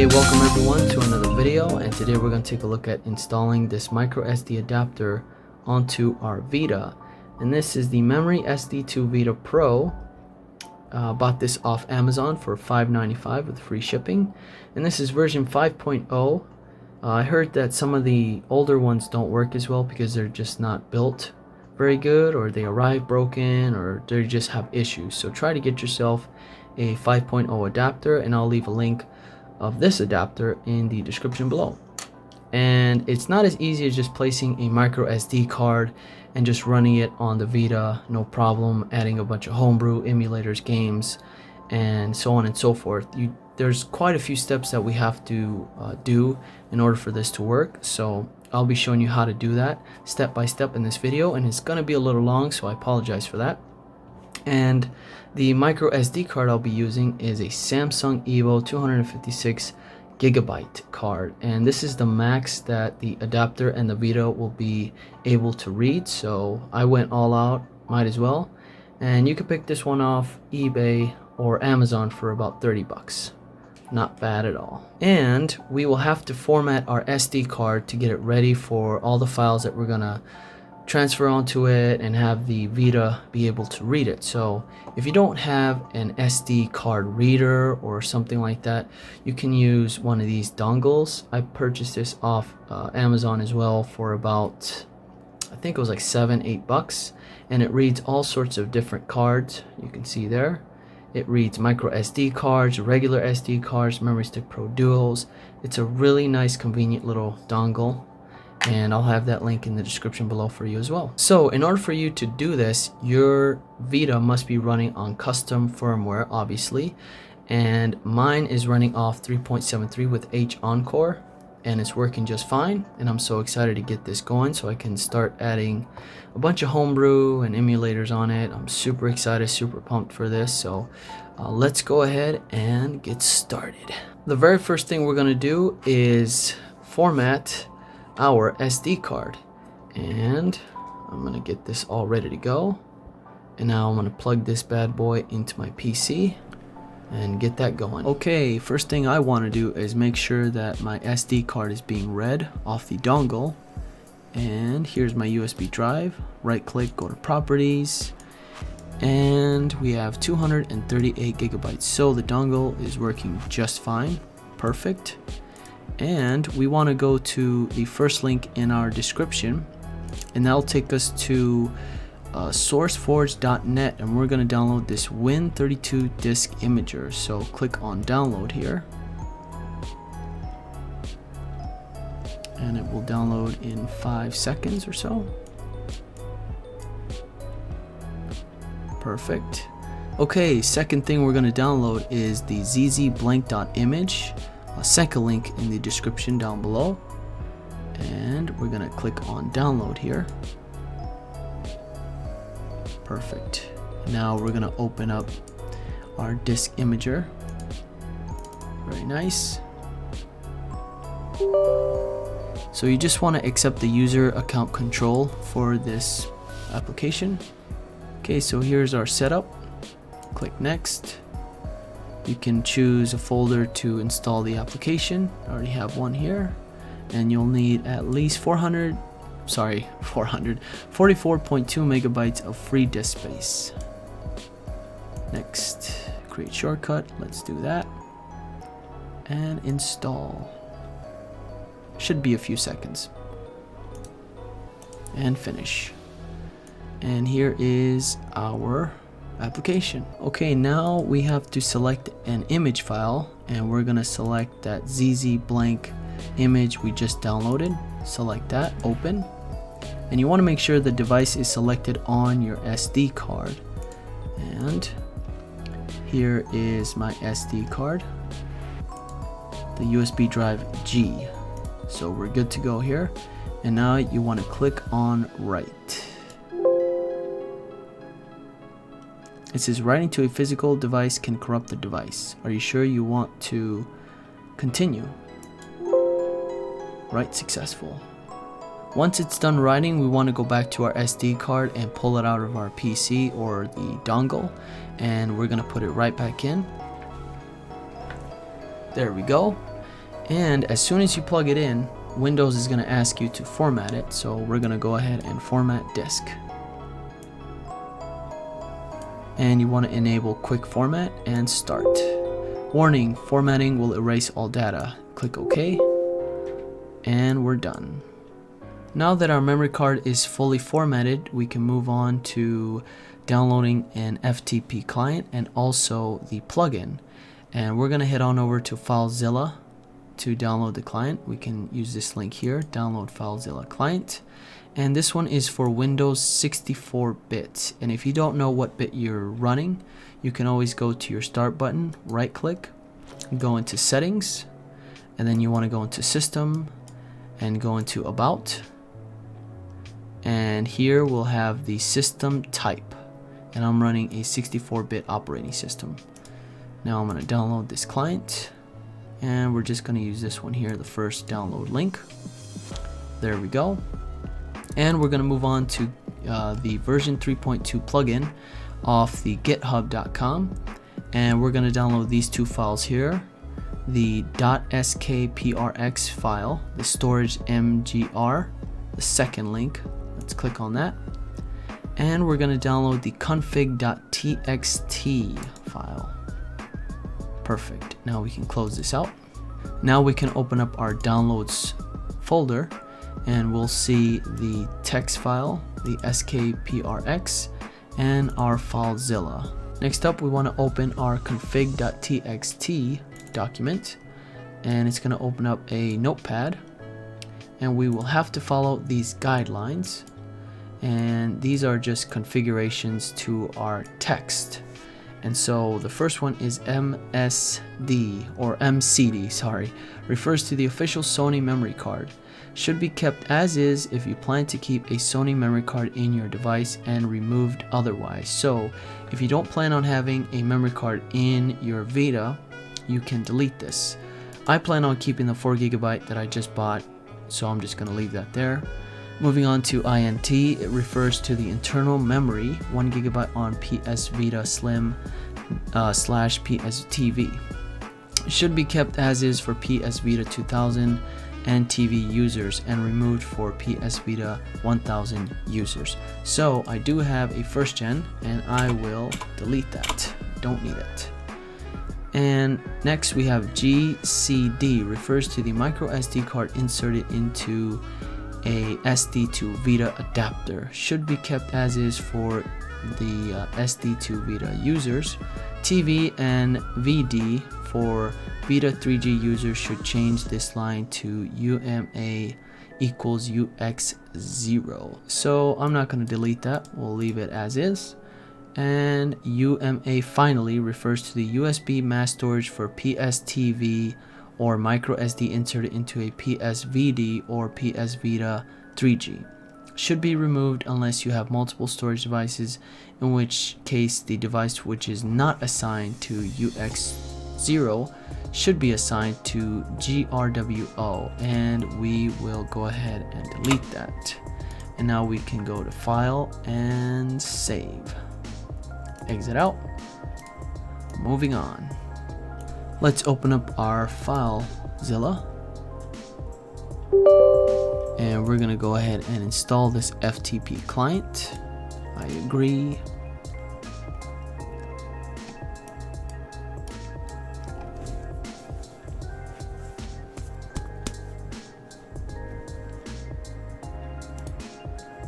Hey, welcome everyone to another video, and today we're going to take a look at installing this micro SD adapter onto our Vita. And this is the memory SD2Vita Pro. Bought this off Amazon for $5.95 with free shipping, and this is version 5.0. I heard that some of the older ones don't work as well because they're just not built very good, or they arrive broken, or they just have issues. So try to get yourself a 5.0 adapter, and I'll leave a link of this adapter in the description below. And it's not as easy as just placing a micro SD card and just running it on the Vita, no problem, adding a bunch of homebrew emulators, games, and so on and so forth. There's quite a few steps that we have to do in order for this to work, so I'll be showing you how to do that step by step in this video, and it's going to be a little long, so I apologize for that. And the micro SD card I'll be using is a Samsung Evo 256GB card, and this is the max that the adapter and the Vita will be able to read, so I went all out, might as well. And you can pick this one off eBay or Amazon for about 30 bucks. Not bad at all. And we will have to format our SD card to get it ready for all the files that we're gonna transfer onto it and have the Vita be able to read it. So if you don't have an SD card reader or something like that, you can use one of these dongles. I purchased this off Amazon as well for about, I think it was like $7-8 bucks, and it reads all sorts of different cards. You can see there it reads micro SD cards, regular SD cards, memory stick pro duos. It's a really nice convenient little dongle, and I'll have that link in the description below for you as well. So in order for you to do this, your Vita must be running on custom firmware, obviously, and mine is running off 3.73 with H Encore, and it's working just fine. And I'm so excited to get this going so I can start adding a bunch of homebrew and emulators on it. I'm super excited, super pumped for this. So let's go ahead and get started. The very first thing we're going to do is format our SD card, and I'm going to get this all ready to go. And now I'm going to plug this bad boy into my PC and get that going. Okay, first thing I want to do is make sure that my SD card is being read off the dongle. And here's my USB drive. Right click, go to properties, and we have 238 gigabytes. So the dongle is working just fine. Perfect. And we want to go to the first link in our description, and that'll take us to sourceforge.net, and we're going to download this Win32 disk imager. So click on download here, and it will download in 5 seconds or so. Perfect. Okay, second thing we're going to download is the zzblank.image. A second link in the description down below, and we're gonna click on download here. Perfect. Now we're gonna open up our disk imager. Very nice. So you just want to accept the user account control for this application. Okay, so here's our setup. Click next. You can choose a folder to install the application. I already have one here, and you'll need at least 44.2 megabytes of free disk space. Next, create shortcut. Let's do that and install. Should be a few seconds, and finish. And here is our application. Okay, now we have to select an image file, and we're gonna select that zzblank image we just downloaded. Select that, open, and you want to make sure the device is selected on your SD card. And here is my SD card, the USB drive G. So we're good to go here, and now you want to click on write. It says writing to a physical device can corrupt the device. Are you sure you want to continue? Write successful. Once it's done writing, we want to go back to our SD card and pull it out of our PC or the dongle, and we're going to put it right back in. There we go. And as soon as you plug it in, Windows is going to ask you to format it, so we're going to go ahead and format disk. And you want to enable quick format and start. Warning, formatting will erase all data. Click OK, and we're done. Now that our memory card is fully formatted, we can move on to downloading an FTP client and also the plugin. And we're going to head on over to FileZilla to download the client. We can use this link here, download FileZilla client. And this one is for Windows 64-bit. And if you don't know what bit you're running, you can always go to your start button, right click, go into settings, and then you want to go into system and go into about. And here we'll have the system type. And I'm running a 64-bit operating system. Now I'm going to download this client. And we're just going to use this one here, the first download link. There we go. And we're going to move on to the version 3.2 plugin off the github.com. And we're going to download these two files here, the .skprx file, the storagemgr, the second link. Let's click on that. And we're going to download the config.txt file. Perfect. Now we can close this out. Now we can open up our downloads folder and we'll see the text file, the skprx, and our FileZilla. Next up, we want to open our config.txt document, and it's going to open up a notepad, and we will have to follow these guidelines, and these are just configurations to our text. And so the first one is MSD, or MCD, sorry, refers to the official Sony memory card. Should be kept as is if you plan to keep a Sony memory card in your device and removed otherwise. So if you don't plan on having a memory card in your Vita, you can delete this. I plan on keeping the 4GB that I just bought, so I'm just going to leave that there. Moving on to INT, it refers to the internal memory, 1GB on PS Vita Slim / PS TV. It should be kept as is for PS Vita 2000 and TV users and removed for PS Vita 1000 users. So I do have a first gen and I will delete that. Don't need it. And next we have GCD, refers to the micro SD card inserted into a SD2Vita adapter. Should be kept as is for the SD2Vita users. TV and VD for Vita 3G users should change this line to UMA equals UX0. So I'm not going to delete that. We'll leave it as is. And UMA finally refers to the USB mass storage for PS TV or micro SD inserted into a PSVD or PS Vita 3G. Should be removed unless you have multiple storage devices, in which case the device which is not assigned to UX0 should be assigned to GRWO, and we will go ahead and delete that. And now we can go to File and Save. Exit out. Moving on. Let's open up our FileZilla. And we're going to go ahead and install this FTP client. I agree.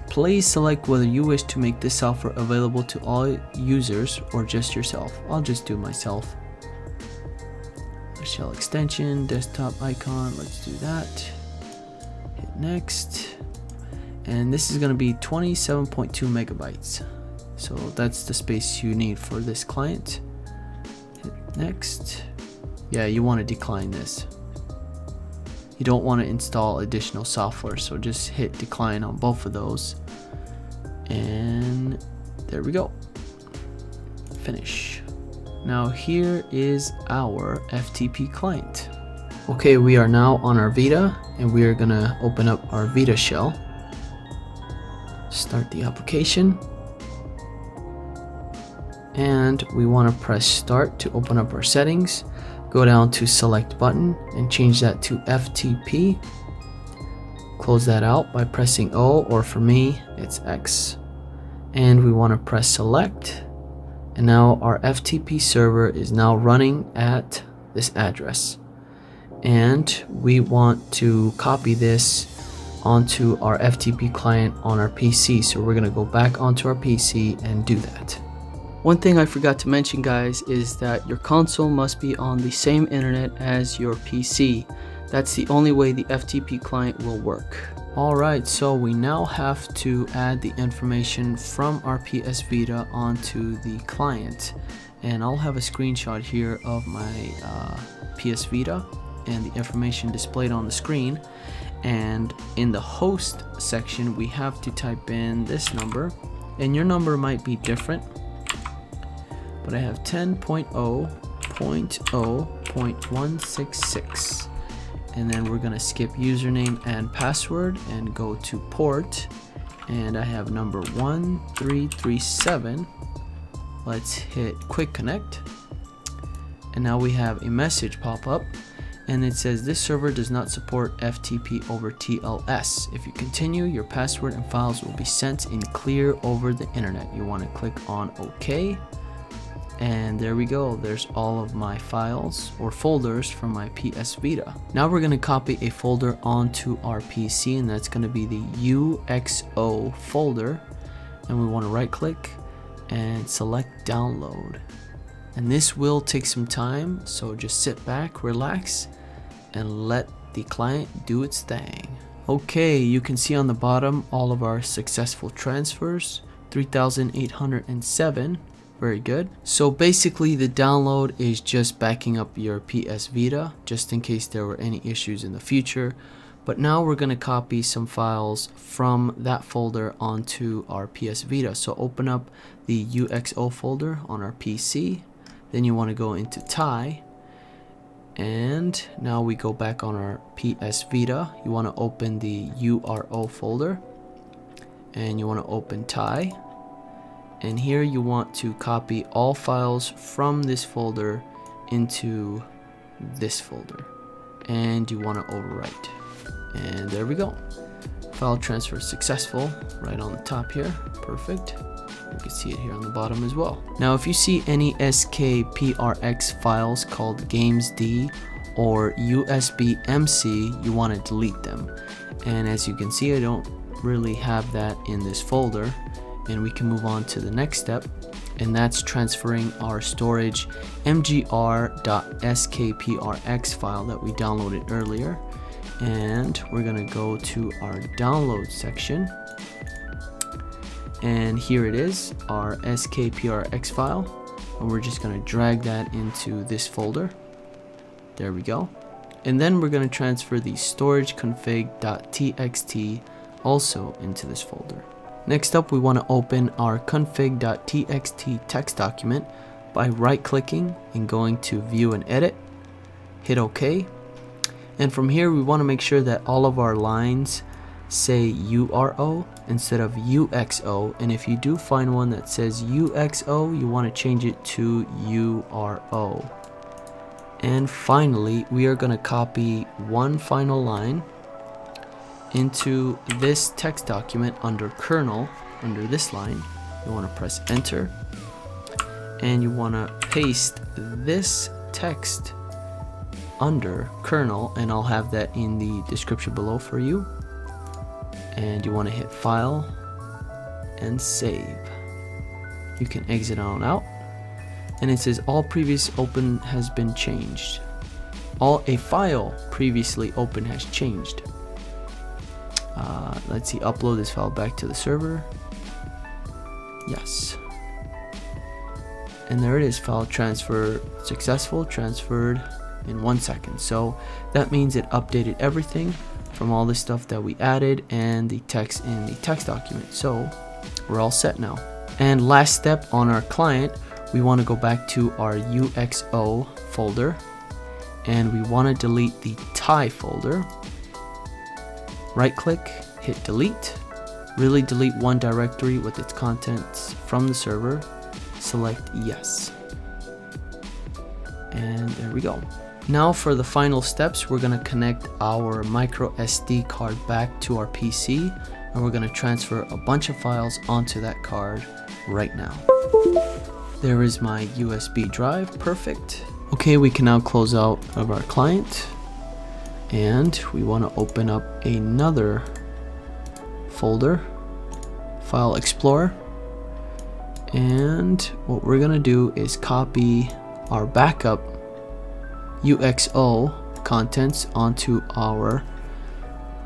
Please select whether you wish to make this software available to all users or just yourself. I'll just do myself. Shell extension, desktop icon, let's do that. Hit next. And this is going to be 27.2 megabytes. So that's the space you need for this client. Hit next. Yeah, you want to decline this. You don't want to install additional software, so just hit decline on both of those. And there we go. Finish. Now here is our FTP client. Okay, we are now on our Vita, and we are gonna open up our Vita shell. Start the application. And we want to press start to open up our settings. go down to select button and change that to FTP. Close that out by pressing O, or for me it's X, and we want to press select, and now our FTP server is now running at this address, and we want to copy this onto our FTP client on our PC. So we're going to go back onto our PC and do that. One thing I forgot to mention, guys, is that your console must be on the same internet as your PC. That's the only way the FTP client will work. Alright, so we now have to add the information from our PS Vita onto the client. And I'll have a screenshot here of my PS Vita and the information displayed on the screen. And in the host section, we have to type in this number, and your number might be different, but I have 10.0.0.166, and then we're gonna skip username and password and go to port, and I have number 1337. Let's hit quick connect, and now we have a message pop up, and it says this server does not support FTP over TLS. If you continue, your password and files will be sent in clear over the internet. You want to click on OK, and there we go. There's all of my files or folders from my PS Vita. Now we're going to copy a folder onto our PC, and that's going to be the UXO folder, and we want to right click and select download. And this will take some time, so just sit back, relax, and let the client do its thing. Okay, you can see on the bottom all of our successful transfers, 3,807. Very good. So basically the download is just backing up your PS Vita, just in case there were any issues in the future. But now we're going to copy some files from that folder onto our PS Vita. So open up the UXO folder on our PC. Then you want to go into TIE, and now we go back on our PS Vita. You want to open the URO folder, and you want to open TIE, and here you want to copy all files from this folder into this folder, and you want to overwrite, and there we go. File transfer successful right on the top here. Perfect. You can see it here on the bottom as well. Now if you see any SKPRX files called gamesd or USB-MC, you want to delete them. And as you can see, I don't really have that in this folder, and we can move on to the next step, and that's transferring our storagemgr.skprx file that we downloaded earlier. And we're gonna go to our download section, and here it is, our skprx file, and we're just going to drag that into this folder. There we go. And then we're going to transfer the storageconfig.txt also into this folder. Next up, we want to open our config.txt text document by right clicking and going to view and edit. Hit OK, and from here we want to make sure that all of our lines say URO instead of UXO, and if you do find one that says UXO, you want to change it to URO. And finally, we are going to copy one final line into this text document under Kernel. Under this line, you want to press enter, and you want to paste this text under Kernel, and I'll have that in the description below for you. And you want to hit file and save. You can exit on out, and it says all previous open has been changed. A file previously open has changed. Let's see, upload this file back to the server. Yes, and there it is, file transfer successful, transferred in 1 second. So that means it updated everything from all the stuff that we added and the text in the text document. So we're all set now. And last step on our client, we want to go back to our UXO folder, and we want to delete the TIE folder. Right click, hit delete. Really delete one directory with its contents from the server. Select yes. And there we go. Now for the final steps, we're gonna connect our micro SD card back to our PC, and we're gonna transfer a bunch of files onto that card right now. There is my USB drive, perfect. Okay, we can now close out of our client, and we wanna open up another folder, File Explorer, and what we're gonna do is copy our backup UXO contents onto our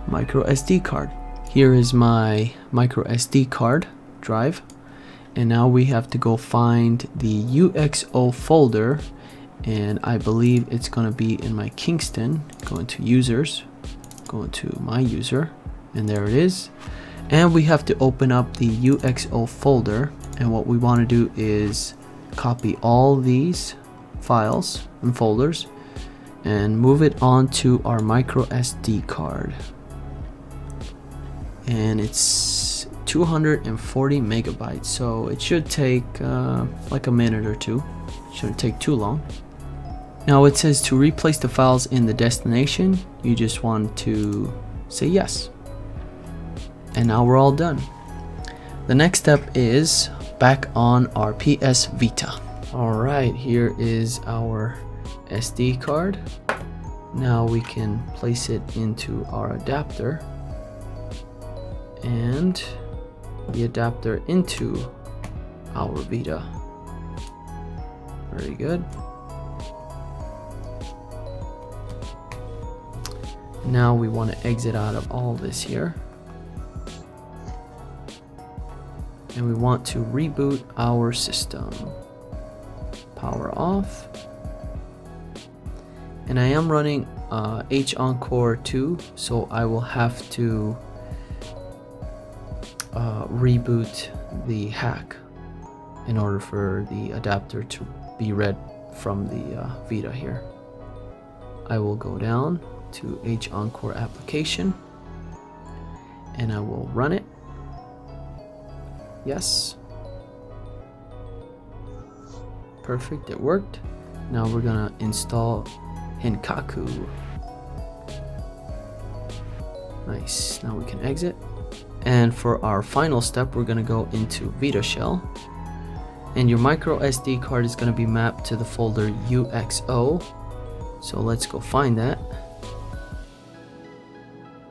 micro SD card. Here is my micro SD card drive, and now we have to go find the UXO folder, and I believe it's gonna be in my Kingston. Go into users, go into my user, and there it is. And we have to open up the UXO folder, and what we want to do is copy all these files and folders and move it onto our micro SD card, and it's 240 megabytes, so it should take like a minute or two. Shouldn't take too long. Now it says to replace the files in the destination, you just want to say yes, and now we're all done. The next step is back on our PS Vita. Alright, here is our SD card. Now we can place it into our adapter, and the adapter into our Vita. Very good. Now we want to exit out of all this here, and we want to reboot our system. Power off. And I am running H Encore 2, so I will have to reboot the hack in order for the adapter to be read from the Vita here. I will go down to H Encore application, and I will run it. Yes. Perfect, it worked. Now we're gonna install Henkaku. Nice, now we can exit. And for our final step, we're gonna go into Vita Shell, and your micro SD card is gonna be mapped to the folder UXO. So let's go find that.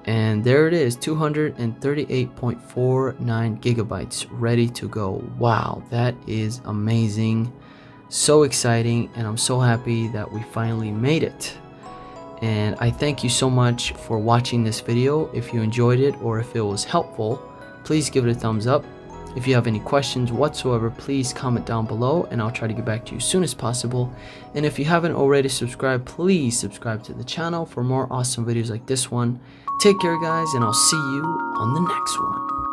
And there it is, 238.49 gigabytes ready to go. Wow, that is amazing. So exciting, and I'm so happy that we finally made it. And I thank you so much for watching this video. If you enjoyed it or if it was helpful, please give it a thumbs up. If you have any questions whatsoever, please comment down below and I'll try to get back to you as soon as possible. And if you haven't already subscribed, please subscribe to the channel for more awesome videos like this one. Take care guys, and I'll see you on the next one.